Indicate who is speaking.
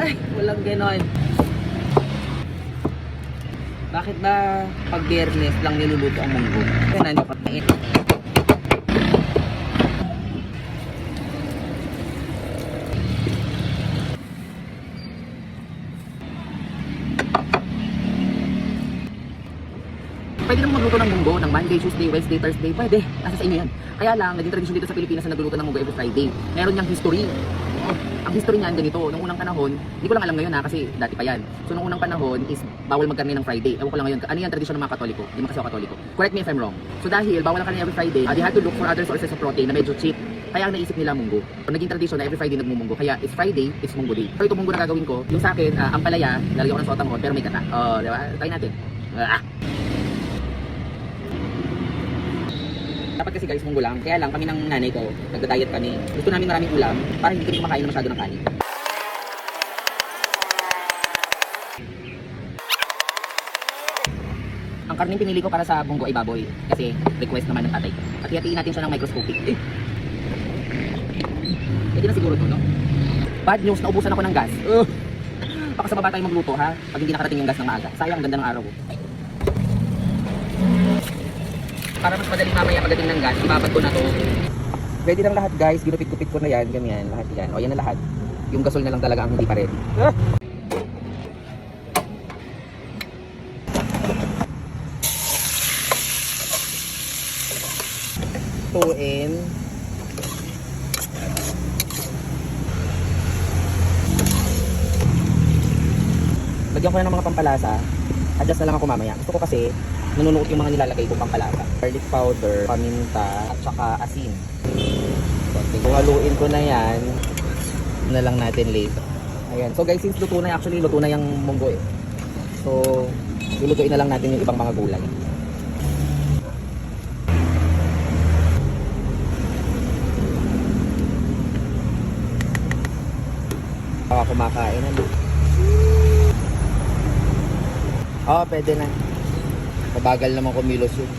Speaker 1: Ay, walang ganon. Bakit ba pag Biyernes lang niluluto ang munggo? Kaya nandito ka na. Pwede naman magluto ng munggo ng Monday, Tuesday, Wednesday, Thursday. Pwede. Nasa sa inyo yan. Kaya lang, naging tradisyon dito sa Pilipinas na nagluluto ng munggo every Friday. Meron niyang history. Ang history niyan ganito. Nung unang panahon, hindi ko lang alam ngayon kasi dati pa yan. So nung unang panahon is bawal magkarne ng Friday. Ewan ko lang ngayon. Ano yung tradisyon ng mga Katoliko? Hindi mo kasi ako Katoliko. Correct me if I'm wrong. So dahil bawal ang karne every Friday, they had to look for other sources of protein na medyo cheap. Kaya ang naisip nila munggo. So, naging tradisyon na every Friday nagmumunggo. Kaya it's Friday, it's munggo day. So ito munggo na gagawin ko. Yung sa akin, ang palaya, lalagyan ko ng sotanghon pero may kata. Oh, di ba? Try natin. Dapat kasi guys, munggo lang. Kaya lang kami ng nanay ko, nagda-diet kami. Gusto namin maraming ulam para hindi kami kumakain masyado ng kanin. Ang karning pinili ko para sa munggo ay baboy. Kasi request naman ng tatay ko. At hihatiin natin siya ng microscopic. Pwede na siguro ito, no? Bad news, naubusan ako ng gas. Baka sa baba tayo magluto, ha? Pag hindi nakarating yung gas ng maaga. Sayang, ang ganda ng araw. Para mas madaling mamaya pagdating ng gas, ibabad ko na to. Ready lang lahat guys, ginupit-kupit ko na yan, ganyan, lahat yan. O yan na lahat. Yung gasol na lang talaga ang hindi pa ready. Tuin. Lagyan ko na ng mga pampalasa. Adjust na lang ako mamaya. Gusto ko kasi nanunuot yung mga nilalagay kong pampalasa. Garlic powder, paminta, at saka asin. Kung haluin ko na yan, na lang natin later. Ayan. So guys, since luto na, actually luto na yung munggo eh. So, lulutuin na lang natin yung ibang mga gulay. Baka kumakain na. Oh, pwede na. Mabagal naman kumilos yun.